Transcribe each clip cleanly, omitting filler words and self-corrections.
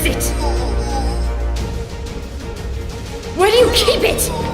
is it? Where do you keep it?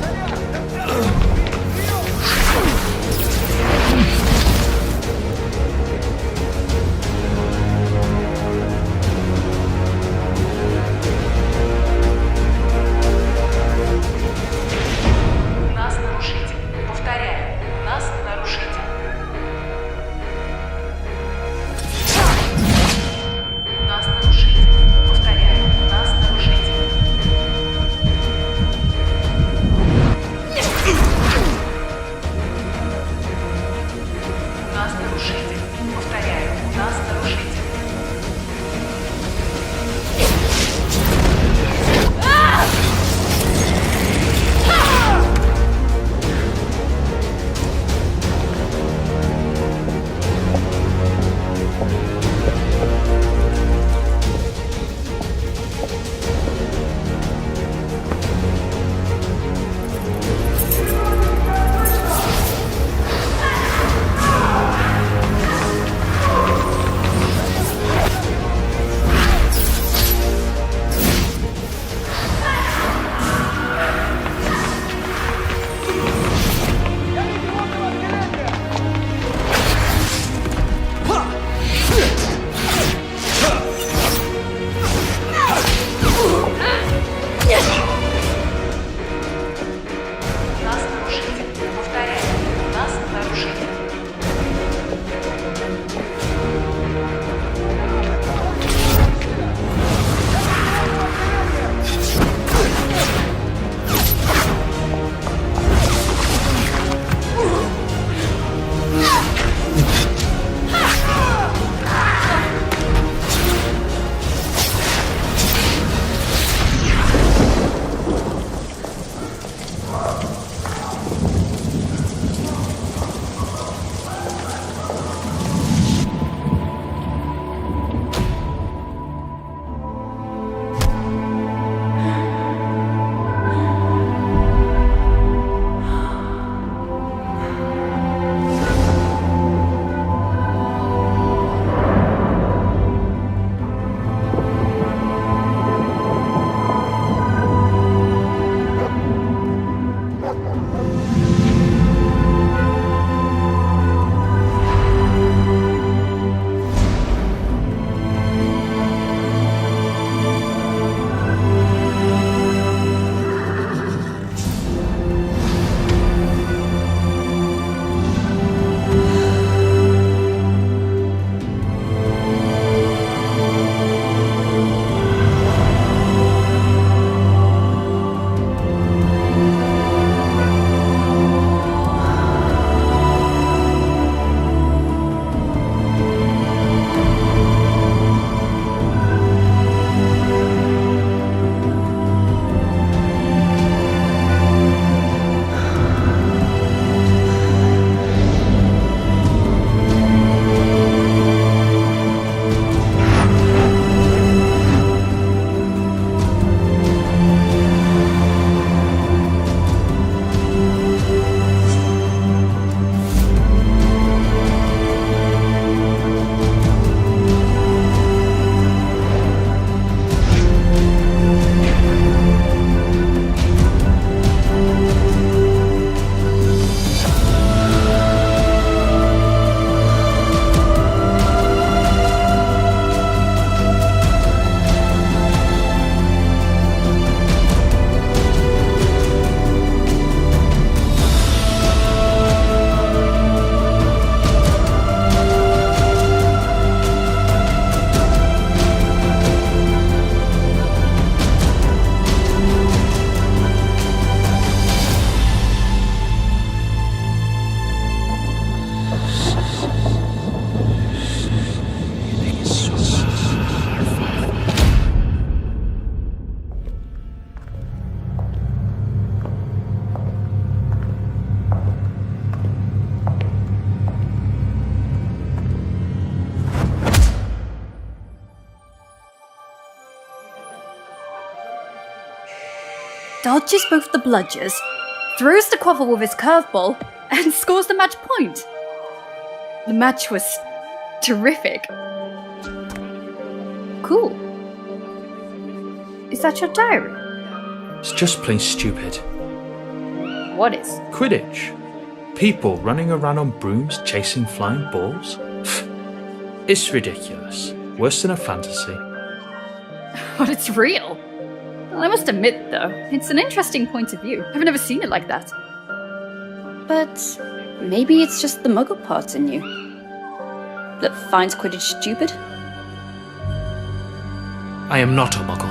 dodges both the bludgers, throws the quaffle with his curveball, and scores the match point. The match was terrific. Cool. Is that your diary? It's just plain stupid. What is? Quidditch. People running around on brooms chasing flying balls. It's ridiculous. Worse than a fantasy. But it's real. Well, I must admit, though, it's an interesting point of view. I've never seen it like that. But maybe it's just the muggle part in you that finds Quidditch stupid? I am not a muggle.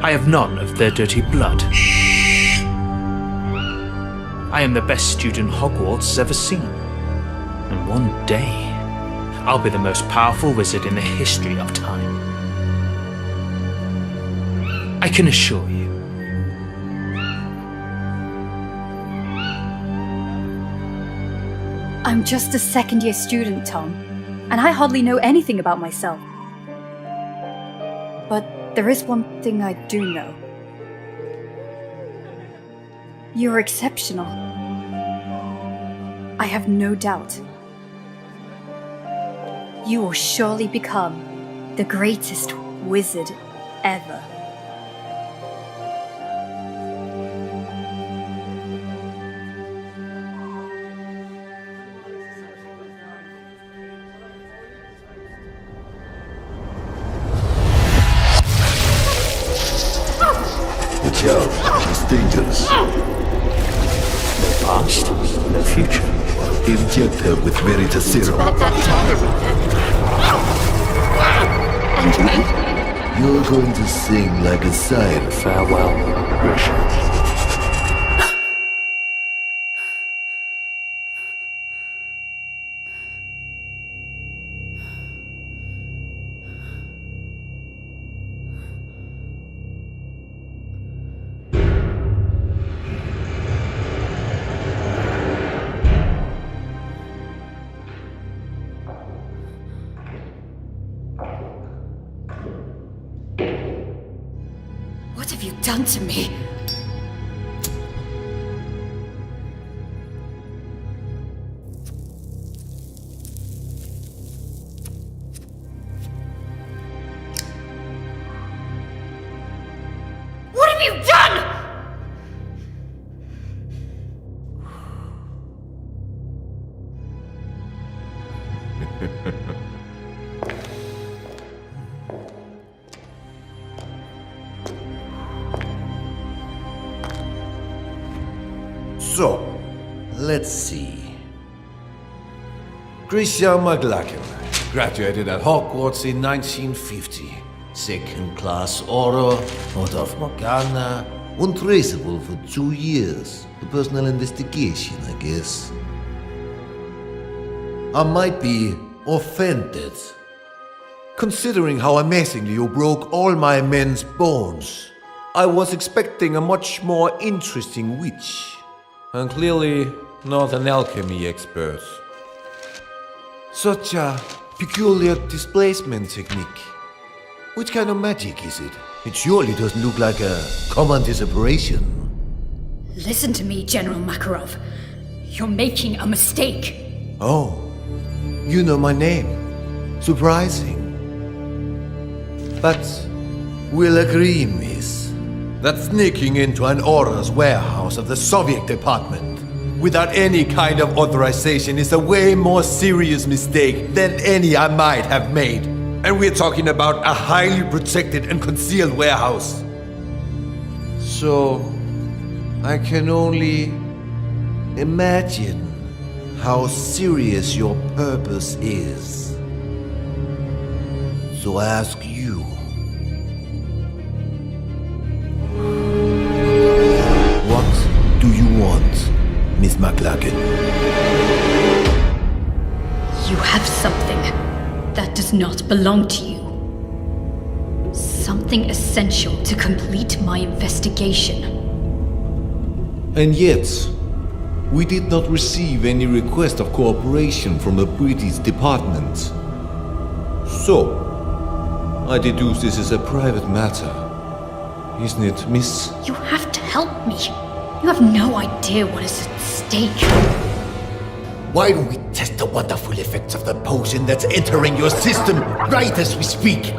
I have none of their dirty blood. I am the best student Hogwarts has ever seen. And one day, I'll be the most powerful wizard in the history of time. I can assure you. I'm just a second-year student, Tom, and I hardly know anything about myself. But there is one thing I do know. You're exceptional. I have no doubt. You will surely become the greatest wizard ever. Watch out, it's dangerous. No past, no future. Inject her with Veritas serum. And me? You're going to sing like a siren. Farewell, Grisha. What have you done to me? What have you done? So, let's see. Grisha McLaggen graduated at Hogwarts in 1950. Second class order, out of Morgana, untraceable for 2 years. A personal investigation, I guess. I might be offended, considering how amazingly you broke all my men's bones. I was expecting a much more interesting witch. And clearly not an alchemy expert. Such a peculiar displacement technique. Which kind of magic is it? It surely doesn't look like a common disapparition. Listen to me, General Makarov. You're making a mistake. Oh, you know my name. Surprising. But we'll agree, miss, that sneaking into an Aura's warehouse of the Soviet department without any kind of authorization is a way more serious mistake than any I might have made. And we're talking about a highly protected and concealed warehouse. So, I can only imagine how serious your purpose is. So I ask you, what do you want, Miss McLaggen? You have something that does not belong to you. Something essential to complete my investigation. And yet, we did not receive any request of cooperation from the British department. So, I deduce this is a private matter. Isn't it, miss? You have to help me. You have no idea what is at stake. Why don't we test the wonderful effects of the potion that's entering your system right as we speak?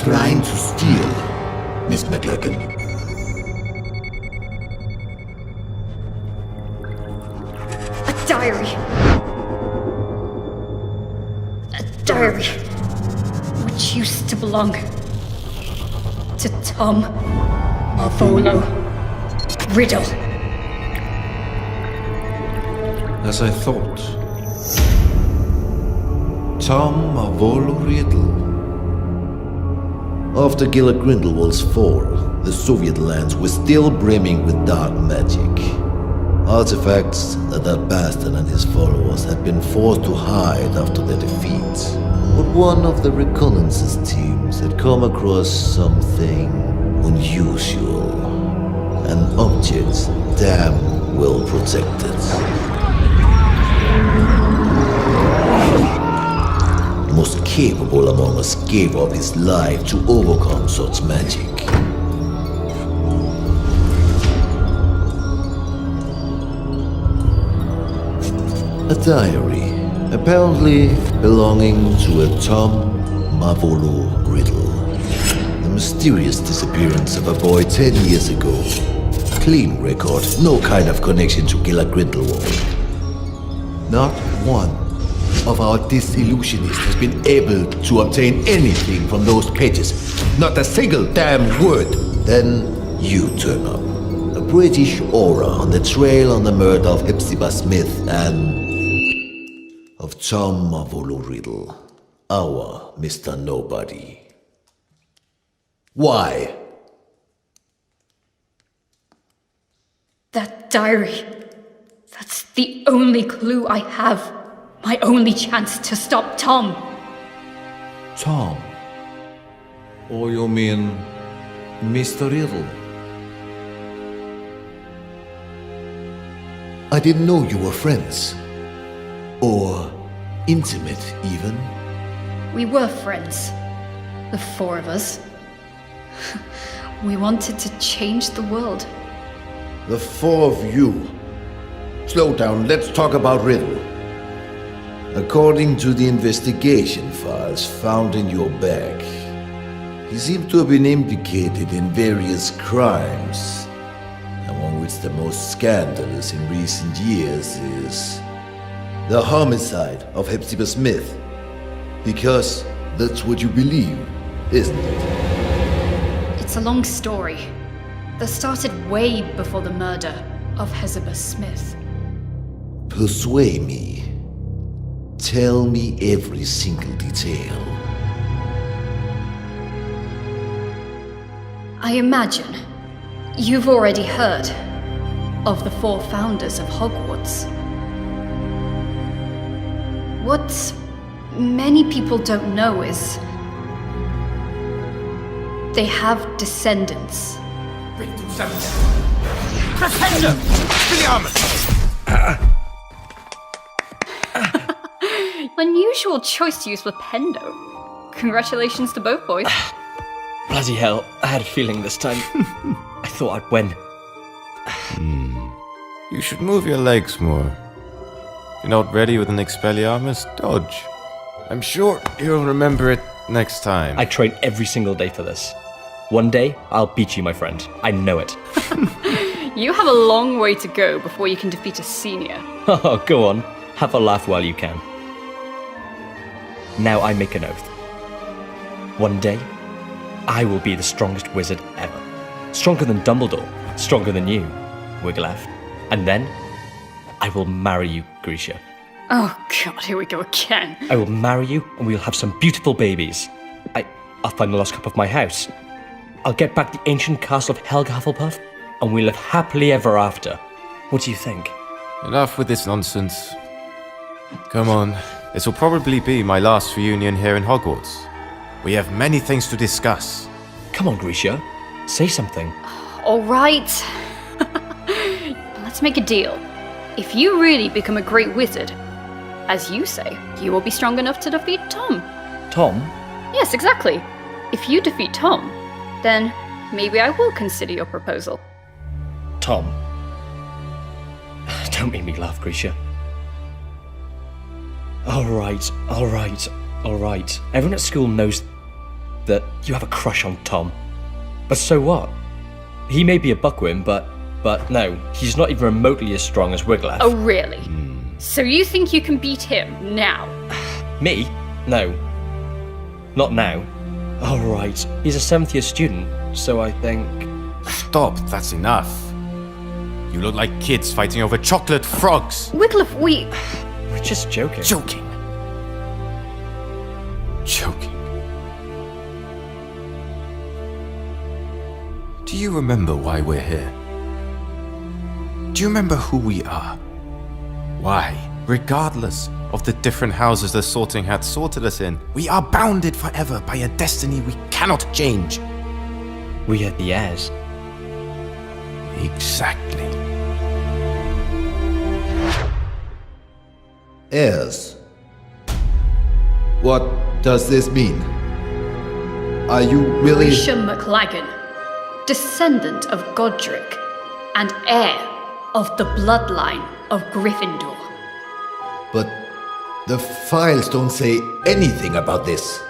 trying to steal, Miss McLaggen? A diary. A diary. Which used to belong to Tom Marvolo Riddle. As I thought. Tom Marvolo Riddle. After Gellert Grindelwald's fall, the Soviet lands were still brimming with dark magic. Artifacts that bastard and his followers had been forced to hide after their defeat. But one of the reconnaissance teams had come across something unusual. An object damn well protected. The most capable among us gave up his life to overcome such magic. A diary, apparently belonging to a Tom Marvolo Riddle. The mysterious disappearance of a boy 10 years ago. Clean record, no kind of connection to Gellert Grindelwald. Not one of our disillusionists has been able to obtain anything from those pages. Not a single damn word. Then you turn up. A British aura on the trail on the murder of Hepzibah Smith and of Tom Marvolo Riddle, our Mr. Nobody. Why? That diary. That's the only clue I have. My only chance to stop Tom. Tom? Or you mean Mr. Riddle? I didn't know you were friends. Or intimate, even. We were friends. The four of us. We wanted to change the world. The four of you. Slow down, let's talk about Riddle. According to the investigation files found in your bag, he seemed to have been implicated in various crimes, among which the most scandalous in recent years is the homicide of Hepzibah Smith. Because that's what you believe, isn't it? It's a long story that started way before the murder of Hepzibah Smith. Persuade me. Tell me every single detail. I imagine you've already heard of the four founders of Hogwarts. What many people don't know is they have descendants. Unusual choice to use Flipendo. Congratulations to both boys. Bloody hell, I had a feeling this time. I thought I'd win. You should move your legs more. If you're not ready with an Expelliarmus, dodge. I'm sure you'll remember it next time. I train every single day for this. One day, I'll beat you, my friend. I know it. You have a long way to go before you can defeat a senior. Oh, go on. Have a laugh while you can. Now I make an oath. One day, I will be the strongest wizard ever. Stronger than Dumbledore. Stronger than you, Wigglytuff. And then, I will marry you, Grisha. Oh god, here we go again. I will marry you, and we'll have some beautiful babies. I'll find the lost cup of my house. I'll get back the ancient castle of Helga Hufflepuff, and we'll live happily ever after. What do you think? Enough with this nonsense. Come on, this will probably be my last reunion here in Hogwarts. We have many things to discuss. Come on, Grisha. Say something. Alright. Let's make a deal. If you really become a great wizard, as you say, you will be strong enough to defeat Tom. Tom? Yes, exactly. If you defeat Tom, then maybe I will consider your proposal. Tom? Don't make me laugh, Grisha. Alright. Everyone at school knows that you have a crush on Tom. But so what? He may be a buckworm, but no, he's not even remotely as strong as Wiglaf. Oh, really? So you think you can beat him now? Me? No. Not now. Oh, right. He's a 7th year student, so I think... Stop, that's enough. You look like kids fighting over chocolate frogs. Wiglaf, We're just joking. Joking. Do you remember why we're here? Do you remember who we are? Why, regardless of the different houses the Sorting Hat sorted us in, we are bounded forever by a destiny we cannot change? We are the heirs. Exactly. Heirs. What does this mean? Are you really... Grisha McLaggen, descendant of Godric, and heir of the bloodline of Gryffindor. But the files don't say anything about this.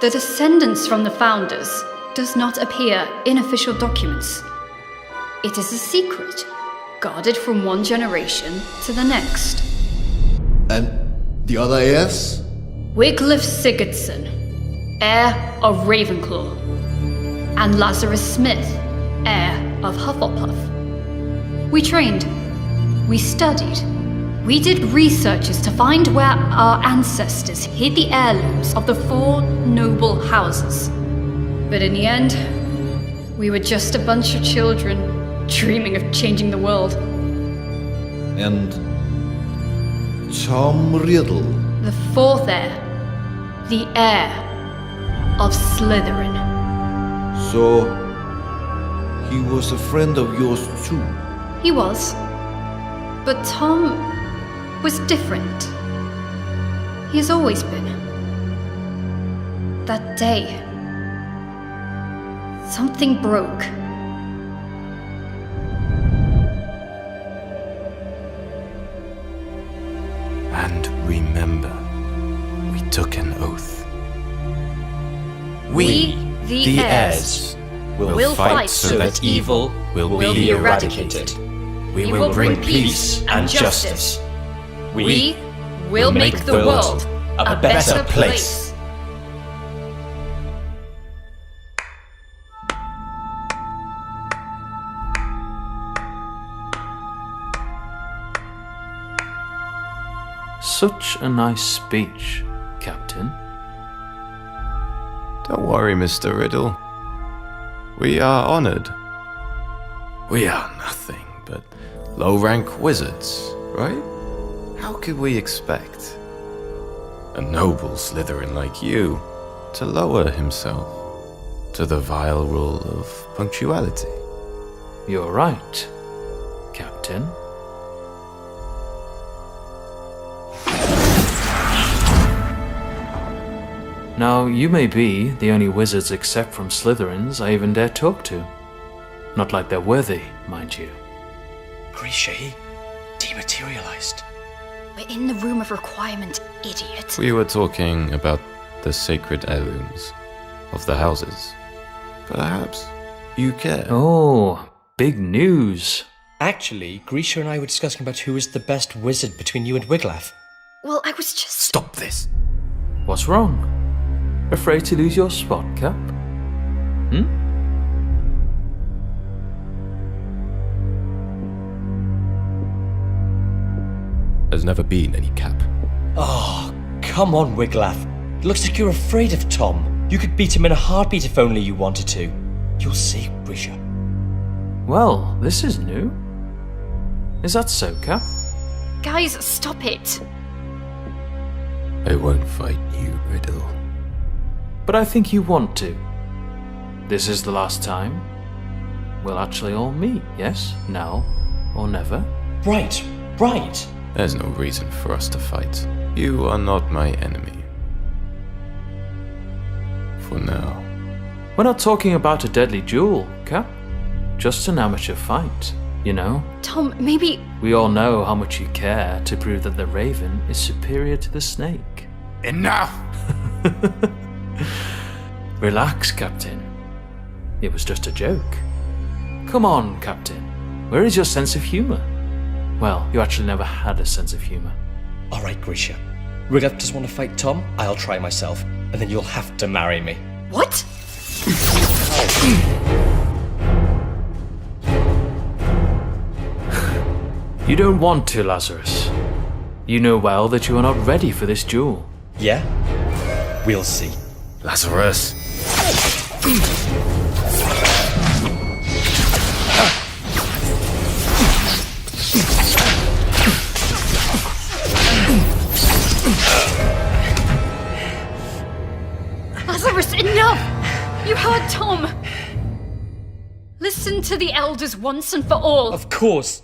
The descendants from the founders does not appear in official documents. It is a secret, guarded from one generation to the next. And the other heirs? Wiglaf Sigurdsson, heir of Ravenclaw, and Lazarus Smith, heir of Hufflepuff. We trained, we studied, we did researches to find where our ancestors hid the heirlooms of the 4 noble houses. But in the end, we were just a bunch of children dreaming of changing the world. And Tom Riddle. The 4th heir, the heir of Slytherin. So, he was a friend of yours too? He was. But Tom was different. He has always been. That day, something broke. And remember, we took an oath. We, the heirs, will fight so that evil will be eradicated. We will bring peace and justice. We will make the world a better place. Such a nice speech, Captain. Don't worry, Mr. Riddle. We are honored. We are nothing but low-rank wizards, right? How could we expect a noble Slytherin like you to lower himself to the vile rule of punctuality? You're right, Captain. Now, you may be the only wizards except from Slytherins I even dare talk to. Not like they're worthy, mind you. Grisha, he dematerialized. We're in the room of requirement, idiot. We were talking about the sacred heirlooms of the houses. Perhaps you care. Oh, big news. Actually, Grisha and I were discussing about who is the best wizard between you and Wiglaf. Well, I was just... Stop this! What's wrong? Afraid to lose your spot, Cap? There's never been any cap. Oh, come on, Wiglaf. It looks like you're afraid of Tom. You could beat him in a heartbeat if only you wanted to. You'll see, Grisha. Well, this is new. Is that so, Cap? Guys, stop it. I won't fight you, Riddle. But I think you want to. This is the last time we'll actually all meet, yes? Now or never? Right. There's no reason for us to fight. You are not my enemy. For now. We're not talking about a deadly duel, Cap. Just an amateur fight, you know? Tom, maybe... We all know how much you care to prove that the raven is superior to the snake. Enough! Relax, Captain. It was just a joke. Come on, Captain. Where is your sense of humour? Well, you actually never had a sense of humour. Alright, Grisha. Riddle just want to fight Tom? I'll try myself, and then you'll have to marry me. What? You don't want to, Lazarus. You know well that you are not ready for this duel. Yeah? We'll see. Lazarus. Lazarus, enough! You heard Tom! Listen to the elders once and for all. Of course.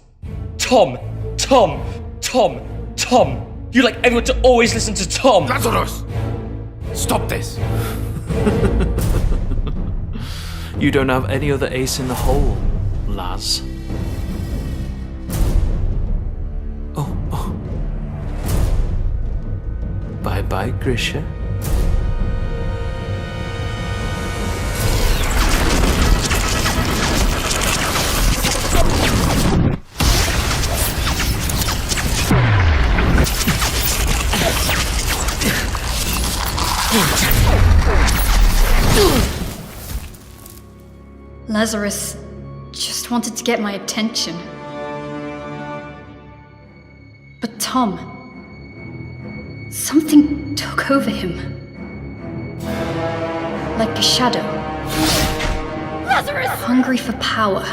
Tom! Tom! Tom! Tom! You like everyone to always listen to Tom! Lazarus! Stop this! You don't have any other ace in the hole, Laz. Oh. Bye-bye, Grisha. Lazarus just wanted to get my attention. But Tom, something took over him. Like a shadow. Lazarus! Hungry for power.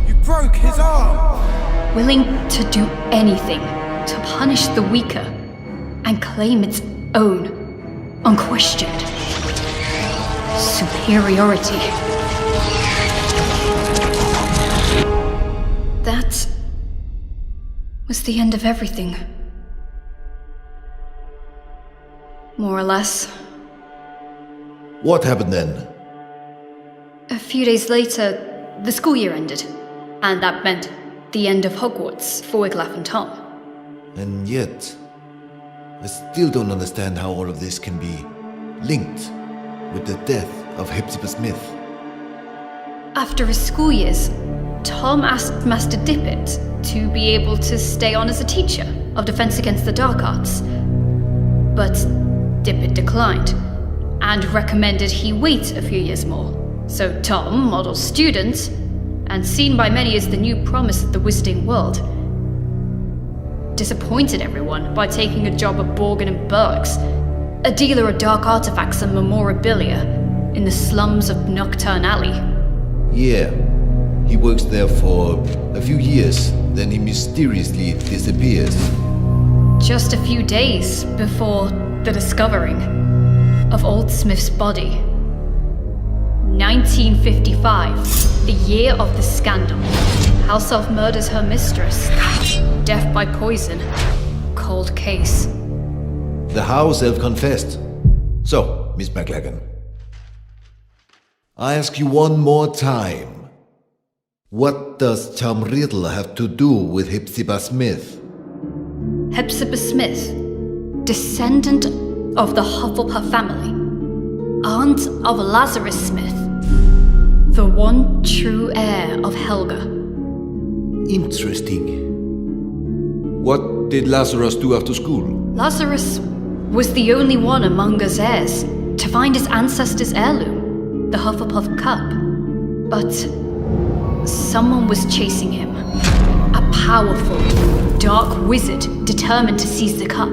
You broke his arm! Willing to do anything to punish the weaker and claim its own, unquestioned superiority. That was the end of everything. More or less. What happened then? A few days later, the school year ended, and that meant the end of Hogwarts for Wiglaf and Tom. And yet, I still don't understand how all of this can be linked with the death of Hepzibah Smith. After his school years, Tom asked Master Dippet to be able to stay on as a teacher of Defense Against the Dark Arts. But Dippet declined, and recommended he wait a few years more. So Tom, model student, and seen by many as the new promise of the wizarding world, disappointed everyone by taking a job at Borgin and Burke's, a dealer of dark artifacts and memorabilia in the slums of Nocturne Alley. Yeah, he works there for a few years, then he mysteriously disappears. Just a few days before the discovering of Old Smith's body. 1955, the year of the scandal. House Elf murders her mistress. Death by poison. Cold case. The house elf confessed. So, Miss McLaggen, I ask you one more time. What does Tom Riddle have to do with Hepzibah Smith? Hepzibah Smith, descendant of the Hufflepuff family, aunt of Lazarus Smith, the one true heir of Helga. Interesting. What did Lazarus do after school? Lazarus was the only one among us heirs to find his ancestor's heirloom, the Hufflepuff cup. But someone was chasing him. A powerful, dark wizard determined to seize the cup.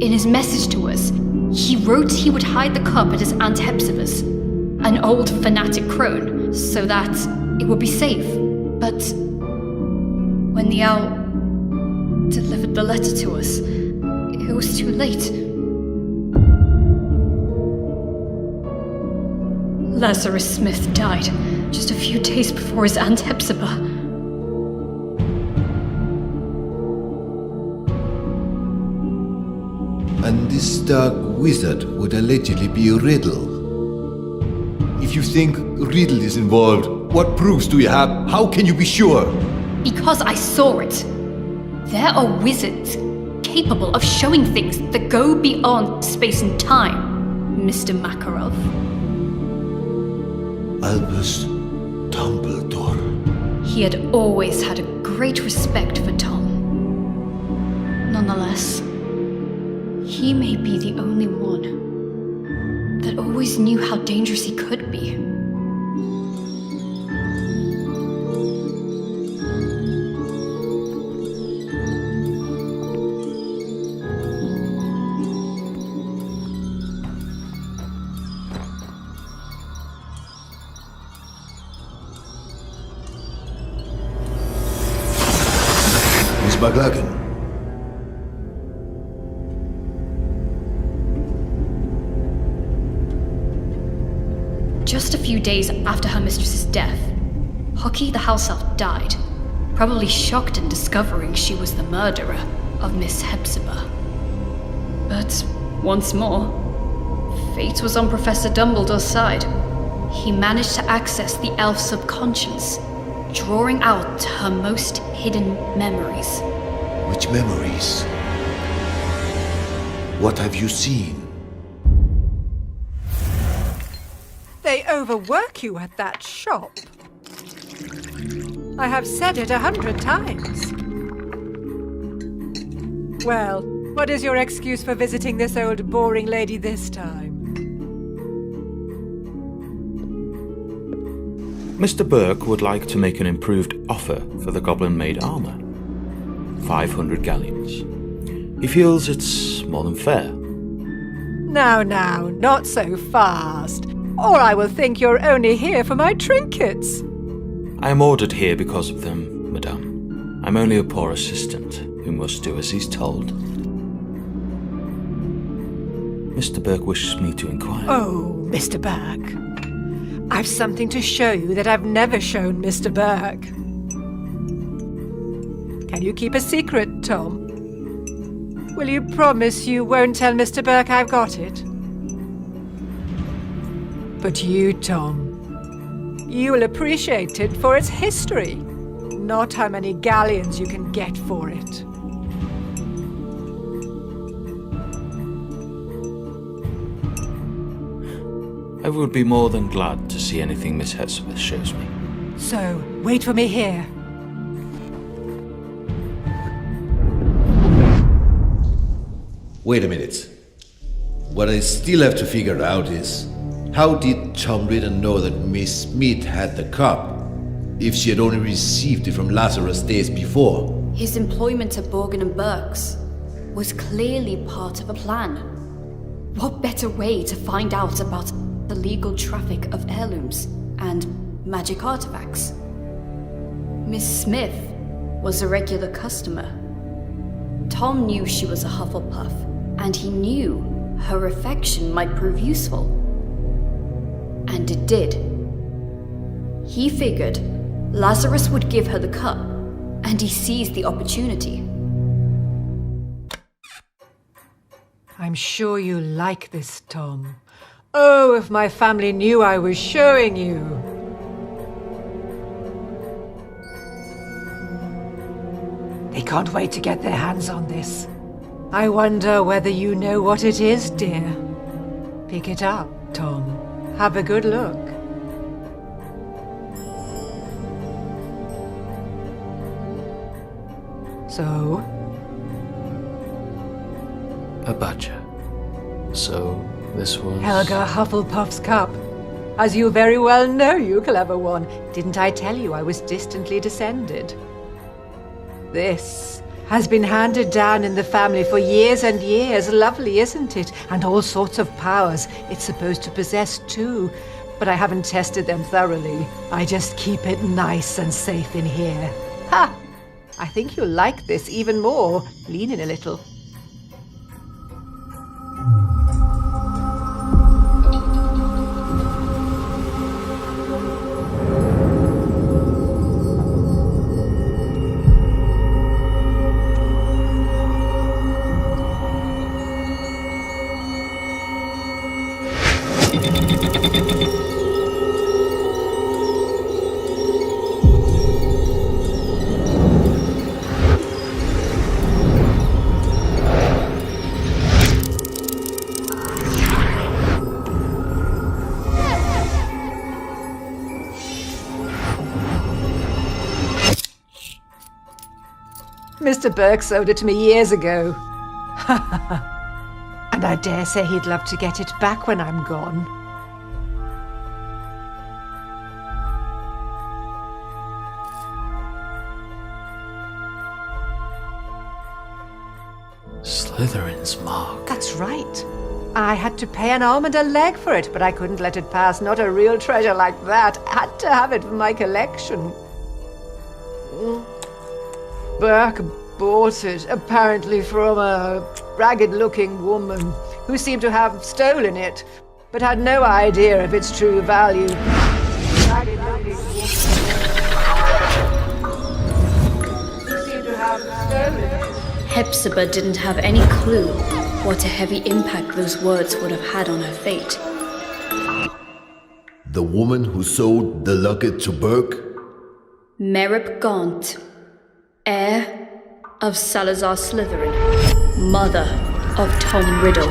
In his message to us, he wrote he would hide the cup at his Aunt Hepzibah's, an old fanatic crone, so that it would be safe. But when the owl delivered the letter to us, it was too late. Lazarus Smith died just a few days before his Aunt Hepzibah. And this dark wizard would allegedly be Riddle. If you think Riddle is involved, what proofs do you have? How can you be sure? Because I saw it. There are wizards capable of showing things that go beyond space and time. Mr. Makarov? Albus Dumbledore. He had always had a great respect for Tom. Nonetheless, he may be the only one that always knew how dangerous he could be. Miss McLaggen. Just a few days after her mistress's death, Hockey the house elf died, probably shocked in discovering she was the murderer of Miss Hepzibah. But once more, fate was on Professor Dumbledore's side. He managed to access the elf subconscious, drawing out her most hidden memories. Which memories? What have you seen? They overwork you at that shop. I have said it 100 times. Well, what is your excuse for visiting this old boring lady this time? Mr. Burke would like to make an improved offer for the goblin-made armor. 500 galleons. He feels it's more than fair. Now, not so fast. Or I will think you're only here for my trinkets. I am ordered here because of them, madame. I'm only a poor assistant who must do as he's told. Mr. Burke wishes me to inquire. Oh, Mr. Burke. I've something to show you that I've never shown Mr. Burke. Can you keep a secret, Tom? Will you promise you won't tell Mr. Burke I've got it? But you, Tom, you will appreciate it for its history, not how many galleons you can get for it. I would be more than glad to see anything Miss Hepzibah shows me. So, wait for me here. Wait a minute. What I still have to figure out is, how did Tom Riddle know that Miss Smith had the cup, if she had only received it from Lazarus days before? His employment at Borgin and Burke's was clearly part of a plan. What better way to find out about the legal traffic of heirlooms and magic artifacts? Miss Smith was a regular customer. Tom knew she was a Hufflepuff, and he knew her affection might prove useful. And it did. He figured Lazarus would give her the cup, and he seized the opportunity. I'm sure you like this, Tom. Oh, if my family knew I was showing you. They can't wait to get their hands on this. I wonder whether you know what it is, dear. Pick it up, Tom. Have a good look. So? A badger. So, this was... Helga Hufflepuff's cup. As you very well know, you clever one. Didn't I tell you I was distantly descended? This has been handed down in the family for years and years. Lovely, isn't it? And all sorts of powers it's supposed to possess too. But I haven't tested them thoroughly. I just keep it nice and safe in here. Ha! I think you'll like this even more. Lean in a little. Mr. Burke sold it to me years ago. And I dare say he'd love to get it back when I'm gone. Slytherin's mark. That's right. I had to pay an arm and a leg for it, but I couldn't let it pass. Not a real treasure like that. I had to have it for my collection. Burke bought it, apparently from a ragged-looking woman who seemed to have stolen it, but had no idea of its true value. Ragged-looking woman who seemed to have stolen it. Hepzibah didn't have any clue what a heavy impact those words would have had on her fate. The woman who sold the locket to Burke? Merip Gaunt, heir of Salazar Slytherin, mother of Tom Riddle.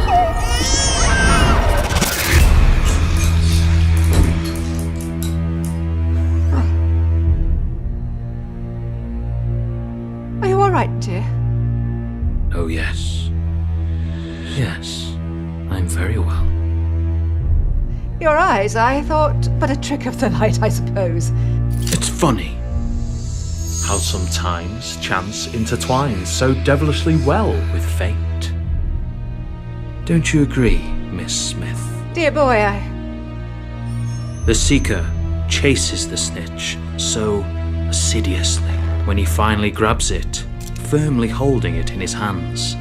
Are you all right, dear? Oh, yes. Yes, I'm very well. Your eyes, I thought, but a trick of the light, I suppose. It's funny how sometimes chance intertwines so devilishly well with fate. Don't you agree, Miss Smith? Dear boy, The seeker chases the snitch so assiduously when he finally grabs it, firmly holding it in his hands.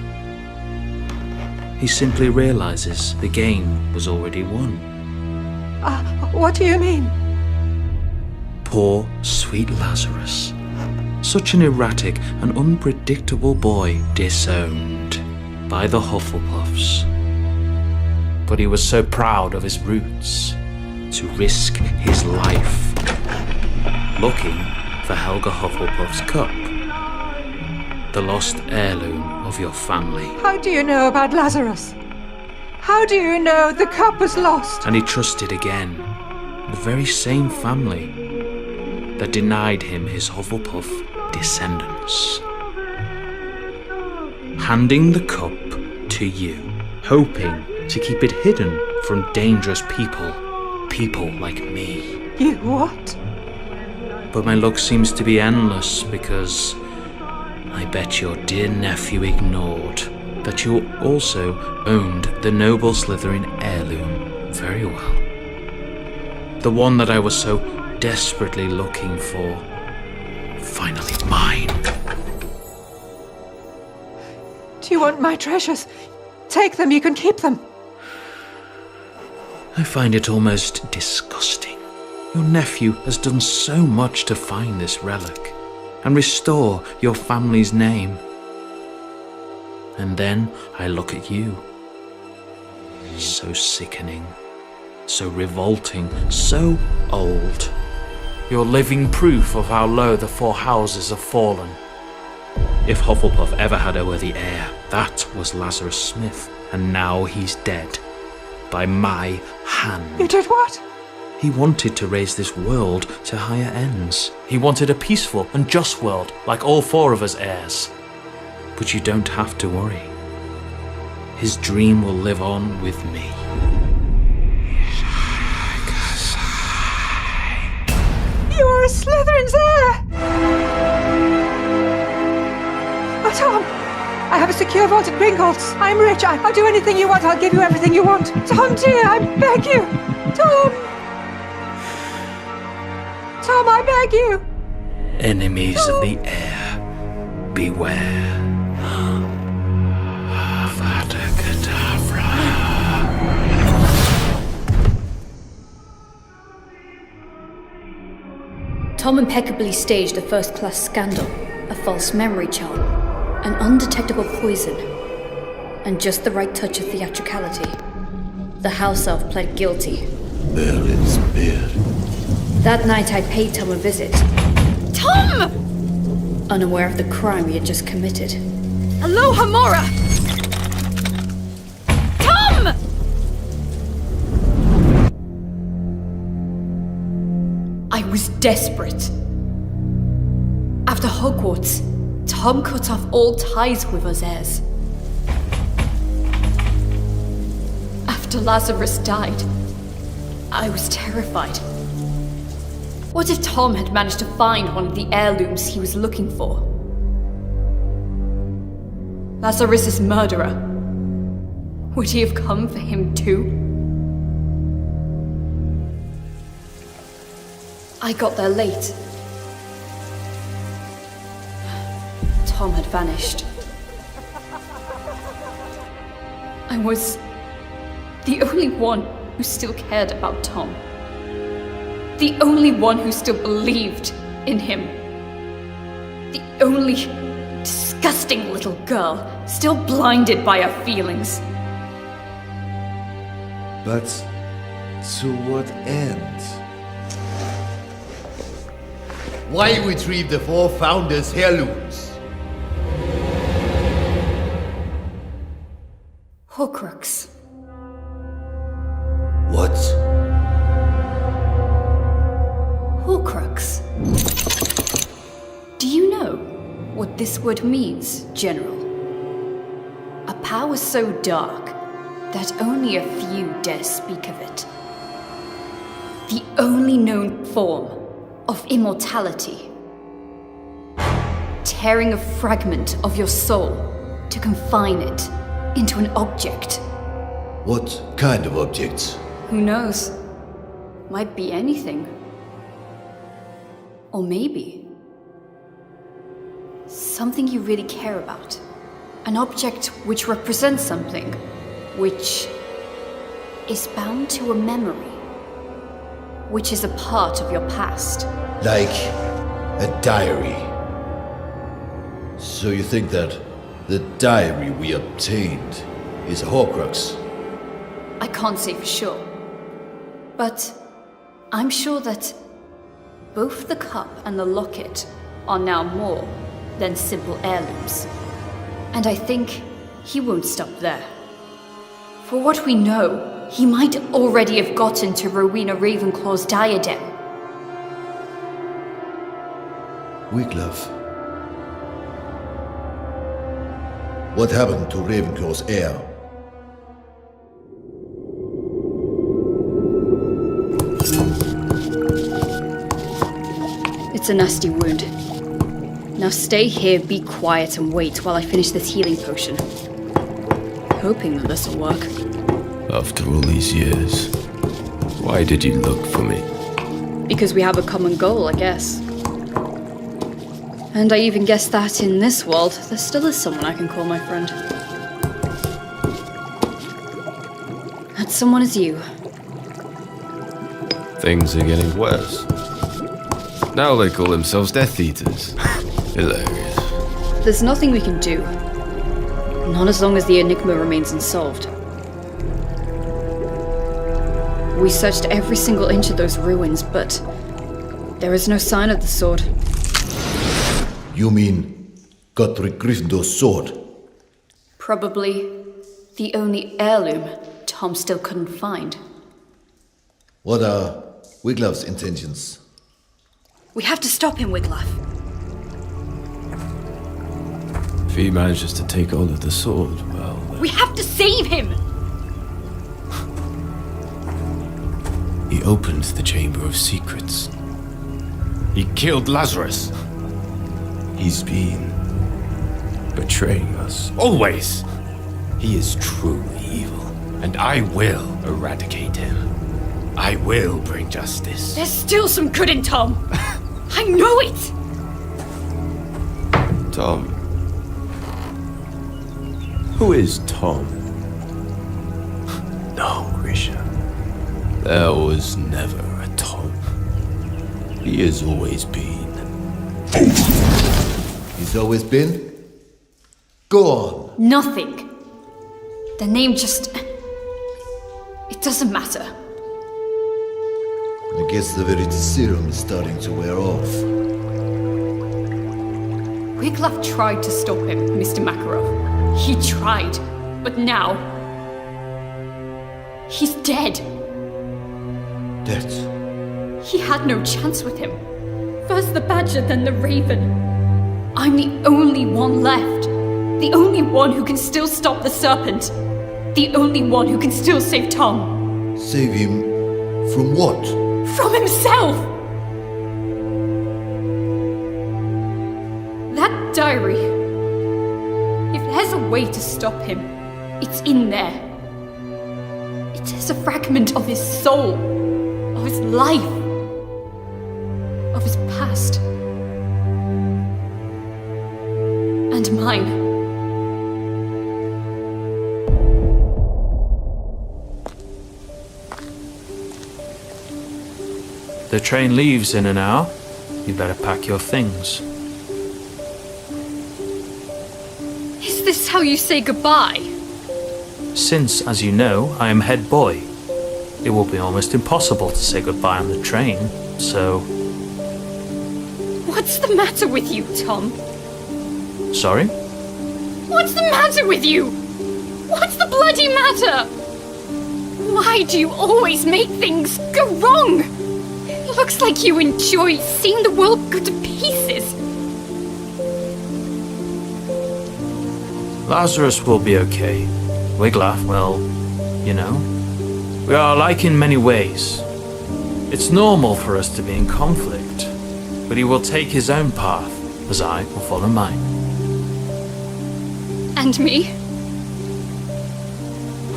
He simply realizes the game was already won. What do you mean? Poor, sweet Lazarus. Such an erratic and unpredictable boy disowned by the Hufflepuffs. But he was so proud of his roots to risk his life looking for Helga Hufflepuff's cup, the lost heirloom of your family. How do you know about Lazarus? How do you know the cup was lost? And he trusted again the very same family that denied him his Hufflepuff descendants. Handing the cup to you, hoping to keep it hidden from dangerous people like me. You what? But my luck seems to be endless because I bet your dear nephew ignored that you also owned the noble Slytherin heirloom very well. The one that I was so desperately looking for. Finally mine. Do you want my treasures? Take them, you can keep them. I find it almost disgusting. Your nephew has done so much to find this relic and restore your family's name. And then I look at you. So sickening, so revolting, so old. You're living proof of how low the four houses have fallen. If Hufflepuff ever had a worthy heir, that was Lazarus Smith, and now he's dead. By my hand. You did what? He wanted to raise this world to higher ends. He wanted a peaceful and just world, like all four of us heirs. But you don't have to worry. His dream will live on with me. You are a Slytherin's heir! Oh, Tom! I have a secure vault at Gringotts. I'm rich. I'll do anything you want. I'll give you everything you want. Tom, dear, I beg you! Tom! Tom, I beg you! Enemies of the heir, beware. Avada Kedavra. Tom impeccably staged a first-class scandal, a false memory charm, an undetectable poison, and just the right touch of theatricality. The house elf pled guilty. Merlin's beard. That night I paid Tom a visit, Tom! unaware of the crime he had just committed. Aloha Mora! Tom! I was desperate. After Hogwarts, Tom cut off all ties with us heirs. After Lazarus died, I was terrified. What if Tom had managed to find one of the heirlooms he was looking for? Lazarus's murderer. Would he have come for him too? I got there late. Tom had vanished. I was the only one who still cared about Tom. The only one who still believed in him. The only disgusting little girl still blinded by her feelings. But to what end? Why retrieve the four founders' heirlooms? Horcrux. What? Horcrux. Do you know what this word means, General? A power so dark that only a few dare speak of it. The only known form of immortality. Tearing a fragment of your soul to confine it into an object. What kind of objects? Who knows? Might be anything. Or maybe something you really care about. An object which represents something, which is bound to a memory, which is a part of your past. Like a diary. So you think that the diary we obtained is a Horcrux? I can't say for sure. But I'm sure that both the cup and the locket are now more than simple heirlooms. And I think he won't stop there. For what we know, he might already have gotten to Rowena Ravenclaw's diadem. Wiglaf. What happened to Ravenclaw's heir? It's a nasty wound. Now stay here, be quiet, and wait while I finish this healing potion. Hoping that this'll work. After all these years, why did you look for me? Because we have a common goal, I guess. And I even guess that in this world, there still is someone I can call my friend. That someone is you. Things are getting worse. Now they call themselves Death Eaters. Hilarious. There's nothing we can do. Not as long as the enigma remains unsolved. We searched every single inch of those ruins, but there is no sign of the sword. You mean Godric Gryffindor's sword? Probably the only heirloom Tom still couldn't find. What are Wiglaf's intentions? We have to stop him, Wiglaf. If he manages to take hold of the sword, well... We have to save him! He opened the Chamber of Secrets. He killed Lazarus. He's been betraying us. Always! He is truly evil, and I will eradicate him. I will bring justice. There's still some good in Tom! I know it! Tom. Who is Tom? No, Grisha. There was never a Tom. He has always been. He's always been? Go on. Nothing. The name just... It doesn't matter. I guess the Verity Serum is starting to wear off. Wiglaf tried to stop him, Mr. Makarov. He tried, but now... he's dead. Dead? He had no chance with him. First the badger, then the raven. I'm the only one left. The only one who can still stop the serpent. The only one who can still save Tom. Save him from what? From himself! That diary. If there's a way to stop him, it's in there. It is a fragment of his soul, of his life, of his past. And mine. The train leaves in an hour. You better pack your things. Is this how you say goodbye? Since, as you know, I am head boy, it will be almost impossible to say goodbye on the train, so... What's the matter with you, Tom? Sorry? What's the matter with you? What's the bloody matter? Why do you always make things go wrong? It looks like you enjoy seeing the world go to pieces. Lazarus will be okay. Wiglaf, well, you know, we are alike in many ways. It's normal for us to be in conflict, but he will take his own path, as I will follow mine. And me?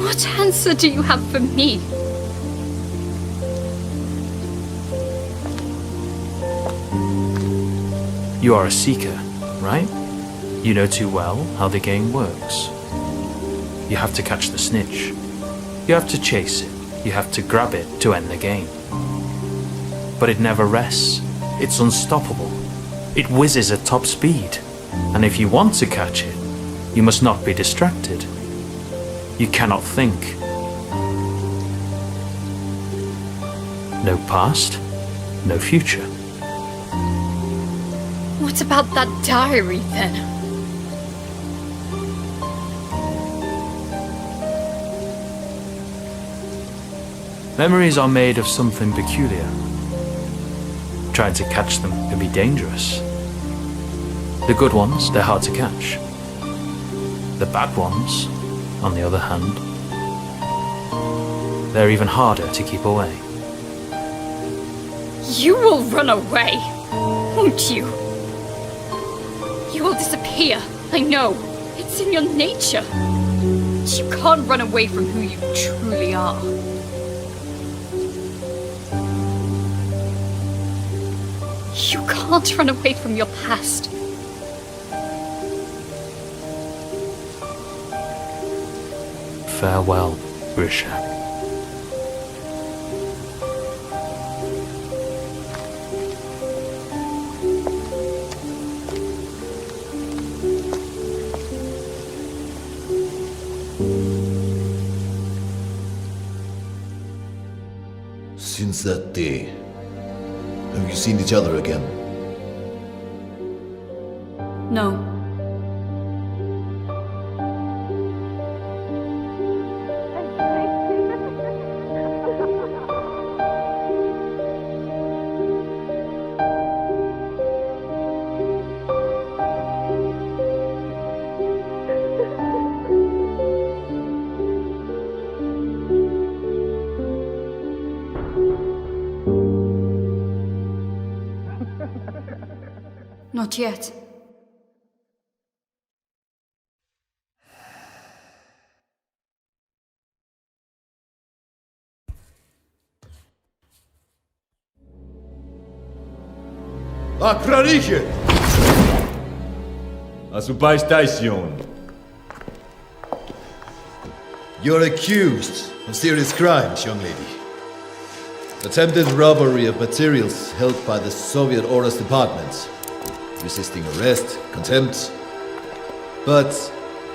What answer do you have for me? You are a seeker, right? You know too well how the game works. You have to catch the snitch. You have to chase it. You have to grab it to end the game. But it never rests. It's unstoppable. It whizzes at top speed. And if you want to catch it, you must not be distracted. You cannot think. No past, no future. What about that diary, then? Memories are made of something peculiar. Trying to catch them can be dangerous. The good ones, they're hard to catch. The bad ones, on the other hand, they're even harder to keep away. You will run away, won't you? You will disappear, I know. It's in your nature. But you can't run away from who you truly are. You can't run away from your past. Farewell, Grisha. Since that day, have you seen each other again? No. Not yet. Acrariche! A su station. You're accused of serious crimes, young lady. Attempted robbery of materials held by the Soviet Orders Department. Resisting arrest, contempt. But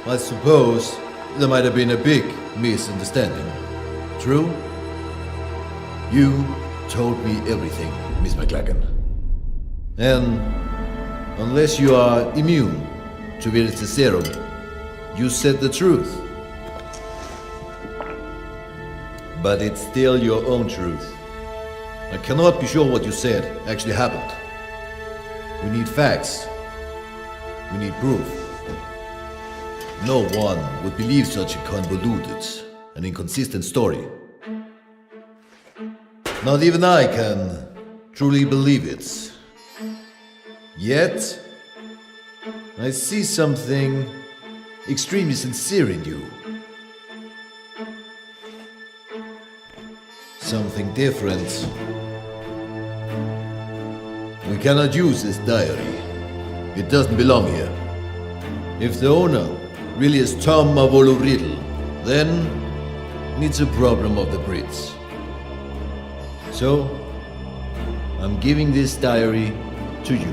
I suppose there might have been a big misunderstanding. True? You told me everything, Miss McLaggen. And unless you are immune to veritaserum, you said the truth. But it's still your own truth. I cannot be sure what you said actually happened. We need facts. We need proof. No one would believe such a convoluted and inconsistent story. Not even I can truly believe it. Yet, I see something extremely sincere in you. Something different. We cannot use this diary. It doesn't belong here. If the owner really is Tom Marvolo Riddle, then it's a problem of the Brits. So, I'm giving this diary to you.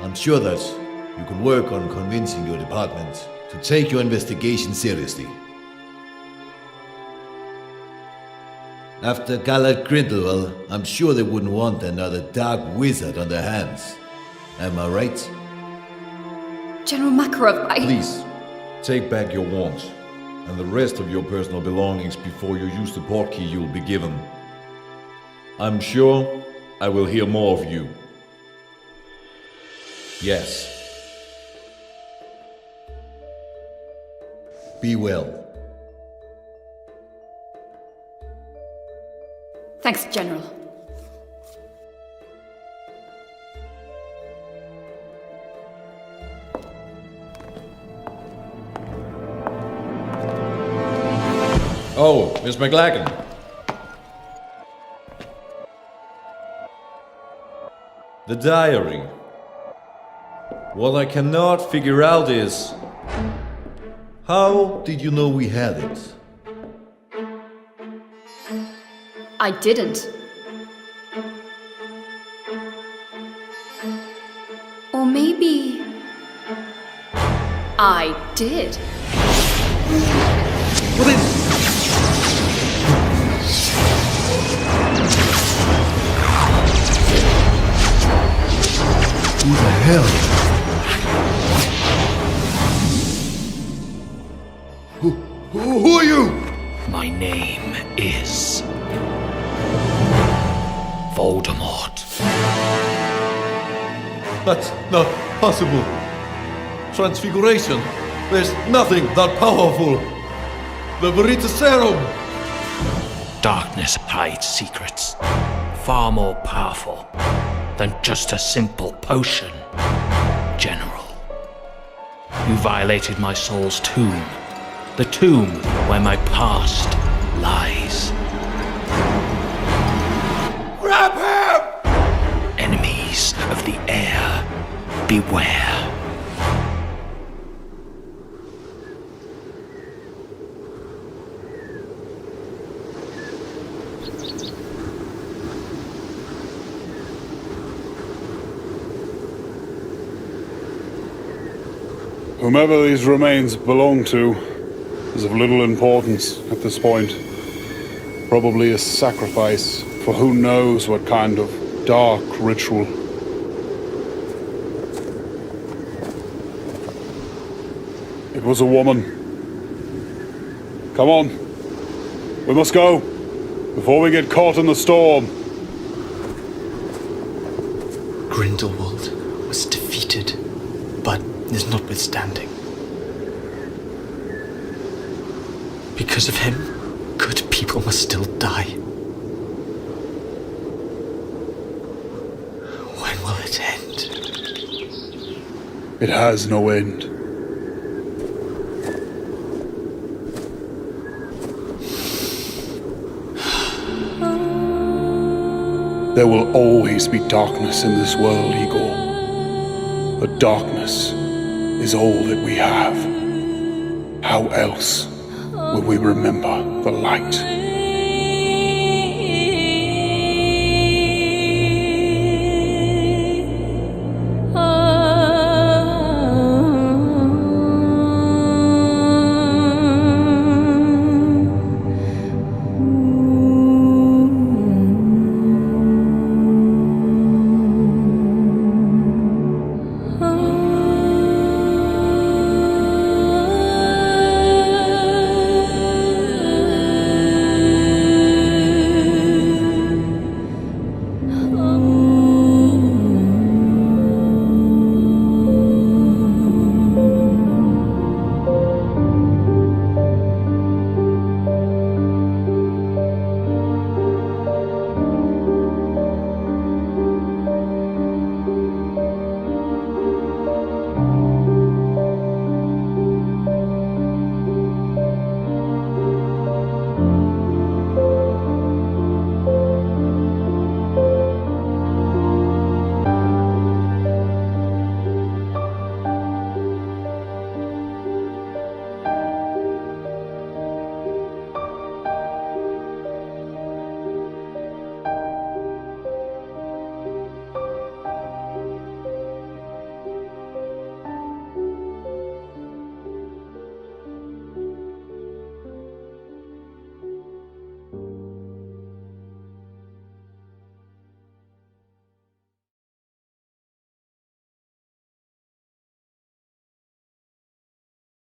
I'm sure that you can work on convincing your department to take your investigation seriously. After Gallard Grindelwald, I'm sure they wouldn't want another dark wizard on their hands. Am I right? General Makarov, Please, take back your wand and the rest of your personal belongings before you use the portkey you'll be given. I'm sure I will hear more of you. Yes. Be well. Thanks, General. Oh, Miss McLaggen. The diary. What I cannot figure out is... How did you know we had it? I didn't. Or maybe... I did. Who the hell? Who are you? My name is Voldemort. That's not possible. Transfiguration. There's nothing that powerful. The Verita Serum. Darkness hides secrets far more powerful than just a simple potion. General, you violated my soul's tomb. The tomb where my past lies. Grab him! Enemies of the air, beware. Whomever these remains belong to is of little importance at this point. Probably a sacrifice for who knows what kind of dark ritual. It was a woman. Come on. We must go before we get caught in the storm. Grindelwald was defeated, but is notwithstanding. Because of him, good people must still die. When will it end? It has no end. There will always be darkness in this world, Igor. But darkness is all that we have. How else will we remember the light?